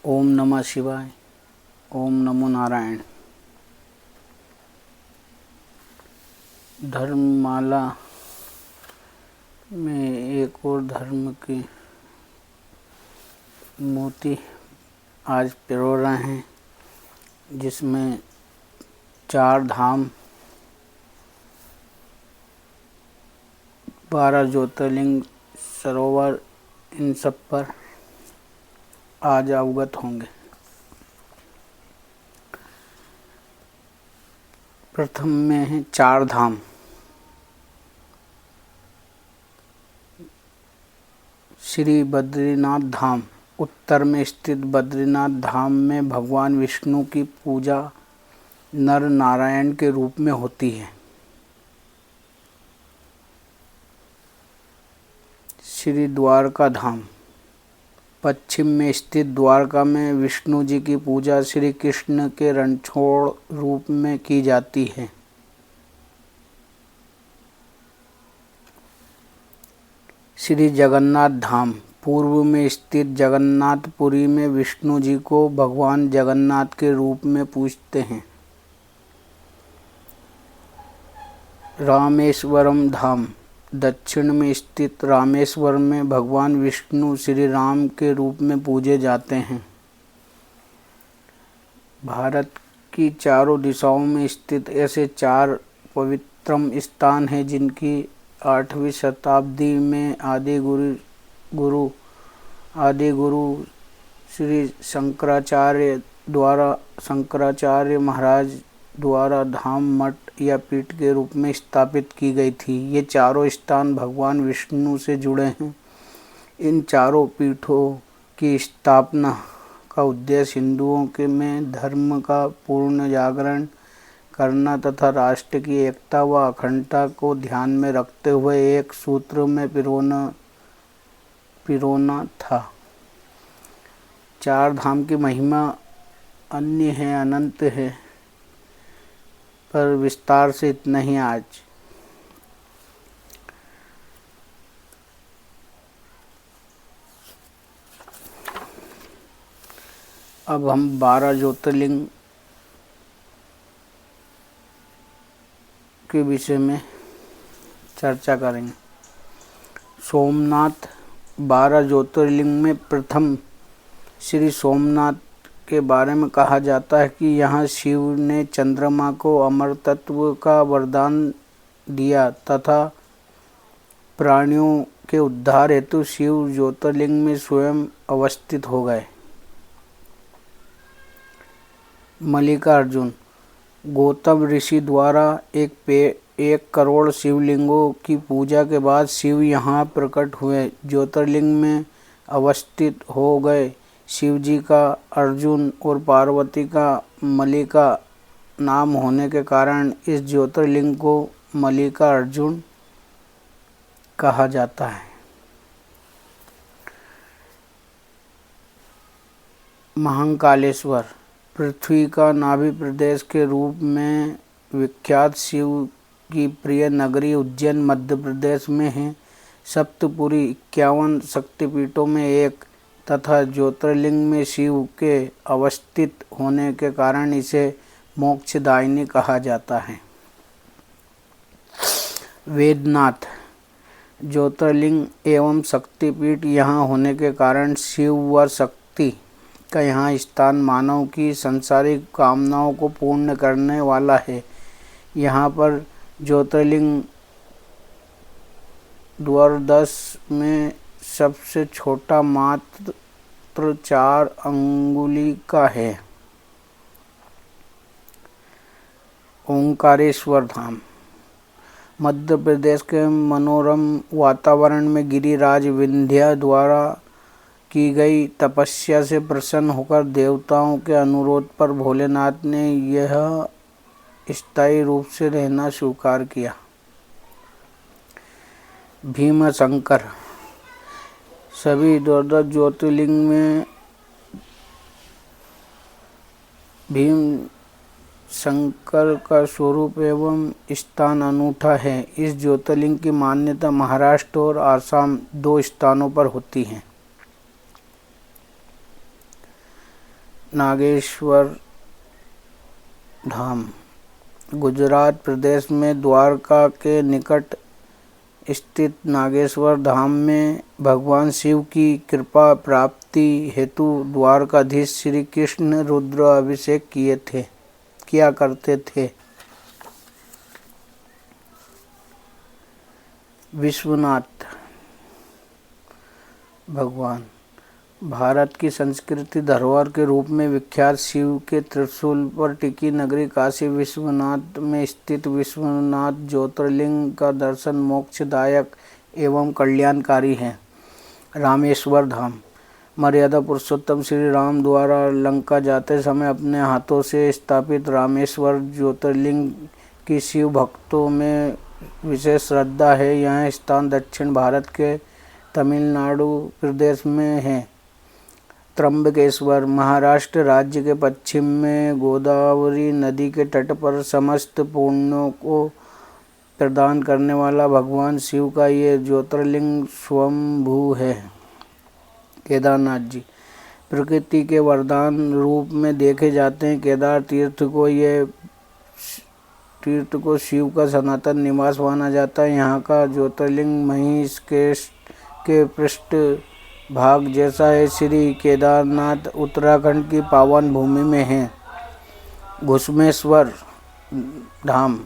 ओम नमः शिवाय। ओम नमो नारायण। धर्ममाला में एक और धर्म की मोती आज पिरो रहे हैं, जिसमें 4 धाम, 12 ज्योतिर्लिंग, सरोवर, इन सब पर आज अवगत होंगे। प्रथम में है 4 धाम। श्री बद्रीनाथ धाम। उत्तर में स्थित बद्रीनाथ धाम में भगवान विष्णु की पूजा नर नारायण के रूप में होती है। श्री द्वारका धाम। पश्चिम में स्थित द्वारका में विष्णु जी की पूजा श्री कृष्ण के रणछोड़ रूप में की जाती है। श्री जगन्नाथ धाम। पूर्व में स्थित जगन्नाथपुरी में विष्णु जी को भगवान जगन्नाथ के रूप में पूजते हैं। रामेश्वरम धाम। दक्षिण में स्थित रामेश्वर में भगवान विष्णु श्री राम के रूप में पूजे जाते हैं। भारत की चारों दिशाओं में स्थित ऐसे 4 पवित्रम स्थान हैं, जिनकी 8वीं शताब्दी में आदि गुरु श्री शंकराचार्य महाराज द्वारा धाम, मठ या पीठ के रूप में स्थापित की गई थी। ये चारों स्थान भगवान विष्णु से जुड़े हैं। इन चारों पीठों की स्थापना का उद्देश्य हिंदुओं के में धर्म का पूर्ण जागरण करना तथा राष्ट्र की एकता व अखंडता को ध्यान में रखते हुए एक सूत्र में पिरोना था। 4 धाम की महिमा अन्य है, अनंत है, पर विस्तार से इतना ही आज। अब हम 12 ज्योतिर्लिंग के विषय में चर्चा करेंगे। सोमनाथ। 12 ज्योतिर्लिंग में प्रथम श्री सोमनाथ के बारे में कहा जाता है कि यहाँ शिव ने चंद्रमा को अमरतत्व का वरदान दिया तथा प्राणियों के उद्धार हेतु शिव ज्योतिर्लिंग में स्वयं अवस्थित हो गए। मल्लिकार्जुन। गौतम ऋषि द्वारा 1 करोड़ शिवलिंगों की पूजा के बाद शिव यहाँ प्रकट हुए, ज्योतिर्लिंग में अवस्थित हो गए। शिव जी का अर्जुन और पार्वती का मल्लिका नाम होने के कारण इस ज्योतिर्लिंग को मल्लिकार्जुन कहा जाता है। महाकालेश्वर। पृथ्वी का नाभि प्रदेश के रूप में विख्यात शिव की प्रिय नगरी उज्जैन मध्य प्रदेश में है। सप्तपुरी 51 शक्तिपीठों में एक तथा ज्योतिर्लिंग में शिव के अवस्थित होने के कारण इसे मोक्षदायिनी कहा जाता है। वेदनाथ। ज्योतिर्लिंग एवं शक्तिपीठ यहाँ होने के कारण शिव व शक्ति का यहाँ स्थान मानव की सांसारिक कामनाओं को पूर्ण करने वाला है। यहाँ पर ज्योतिर्लिंग द्वादश में सबसे छोटा मात्र 4 अंगुली का है। ओंकारेश्वर धाम। मध्य प्रदेश के मनोरम वातावरण में गिरिराज विंध्या द्वारा की गई तपस्या से प्रसन्न होकर देवताओं के अनुरोध पर भोलेनाथ ने यह स्थायी रूप से रहना स्वीकार किया। भीमशंकर। सभी 12 ज्योतिर्लिंग में भीम शंकर का स्वरूप एवं स्थान अनूठा है। इस ज्योतिर्लिंग की मान्यता महाराष्ट्र और आसाम 2 स्थानों पर होती है। नागेश्वर धाम गुजरात प्रदेश में द्वारका के निकट स्थित नागेश्वर धाम में भगवान शिव की कृपा प्राप्ति हेतु द्वारकाधीश श्री कृष्ण रुद्र अभिषेक किया करते थे। विश्वनाथ भगवान भारत की संस्कृति धरोहर के रूप में विख्यात शिव के त्रिशूल पर टिकी नगरी काशी विश्वनाथ में स्थित विश्वनाथ ज्योतिर्लिंग का दर्शन मोक्षदायक एवं कल्याणकारी है। रामेश्वर धाम मर्यादा पुरुषोत्तम श्री राम द्वारा लंका जाते समय अपने हाथों से स्थापित रामेश्वर ज्योतिर्लिंग की शिव भक्तों में विशेष श्रद्धा है। यह स्थान दक्षिण भारत के तमिलनाडु प्रदेश में है। त्र्यंबकेश्वर महाराष्ट्र राज्य के पश्चिम में गोदावरी नदी के तट पर समस्त पुण्यों को प्रदान करने वाला भगवान शिव का ये ज्योतिर्लिंग स्वयंभू है। केदारनाथ जी प्रकृति के वरदान रूप में देखे जाते हैं। केदार तीर्थ को शिव का सनातन निवास माना जाता है। यहाँ का ज्योतिर्लिंग महिष के पृष्ठ भाग जैसा है। श्री केदारनाथ उत्तराखंड की पावन भूमि में है। घुश्मेश्वर धाम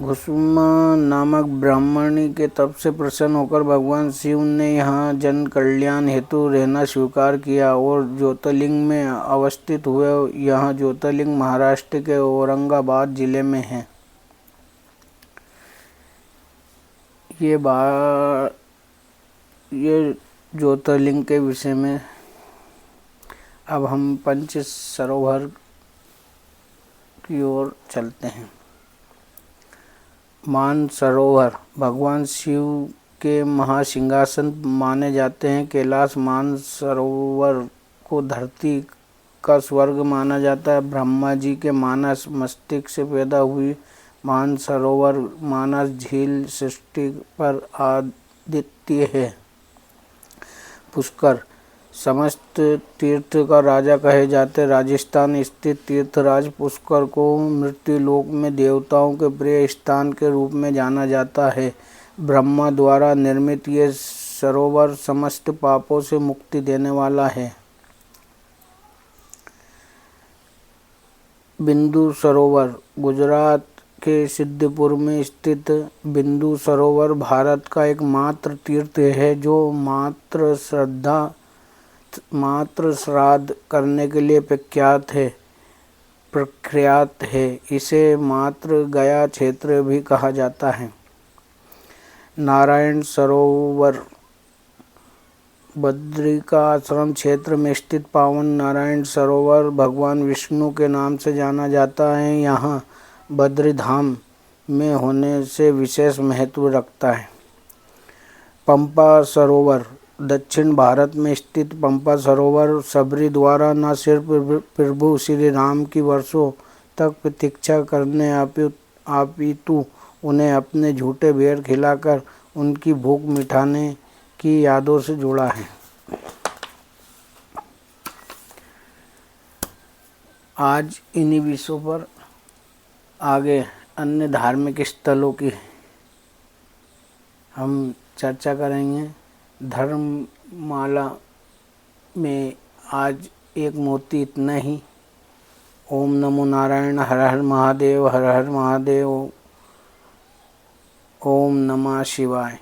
घुश्म नामक ब्राह्मणी के तप से प्रसन्न होकर भगवान शिव ने यहाँ जन कल्याण हेतु रहना स्वीकार किया और ज्योतिर्लिंग में अवस्थित हुए। यह ज्योतिर्लिंग महाराष्ट्र के औरंगाबाद जिले में है। ये ज्योतिर्लिंग के विषय में। अब हम पंच सरोवर की ओर चलते हैं। मानसरोवर भगवान शिव के महासिंहासन माने जाते हैं। कैलाश मानसरोवर को धरती का स्वर्ग माना जाता है। ब्रह्मा जी के मानस मस्तिष्क से पैदा हुई मानसरोवर मानस झील सृष्टि पर आदित्य है। पुष्कर समस्त तीर्थ का राजा कहे जाते। राजस्थान स्थित तीर्थराज पुष्कर को मृत्युलोक में देवताओं के प्रिय स्थान के रूप में जाना जाता है। ब्रह्मा द्वारा निर्मित ये सरोवर समस्त पापों से मुक्ति देने वाला है। बिंदु सरोवर गुजरात के सिद्धपुर में स्थित बिंदु सरोवर भारत का एकमात्र तीर्थ है जो मात्र श्राद्ध करने के लिए प्रख्यात है। इसे मात्र गया क्षेत्र भी कहा जाता है। नारायण सरोवर बद्रिका आश्रम क्षेत्र में स्थित पावन नारायण सरोवर भगवान विष्णु के नाम से जाना जाता है। यहाँ बद्रीधाम में होने से विशेष महत्व रखता है। पंपा सरोवर दक्षिण भारत में स्थित पंपा सरोवर सबरी द्वारा न सिर्फ प्रभु श्री राम की वर्षों तक प्रतीक्षा करने अपितु उन्हें अपने झूठे बेर खिलाकर उनकी भूख मिटाने की यादों से जुड़ा है। आज इन्हीं विषयों पर आगे अन्य धार्मिक स्थलों की हम चर्चा करेंगे। धर्ममाला में आज एक मोती इतना ही। ओम नमो नारायण। हर हर महादेव। हर हर महादेव। ओम नमः शिवाय।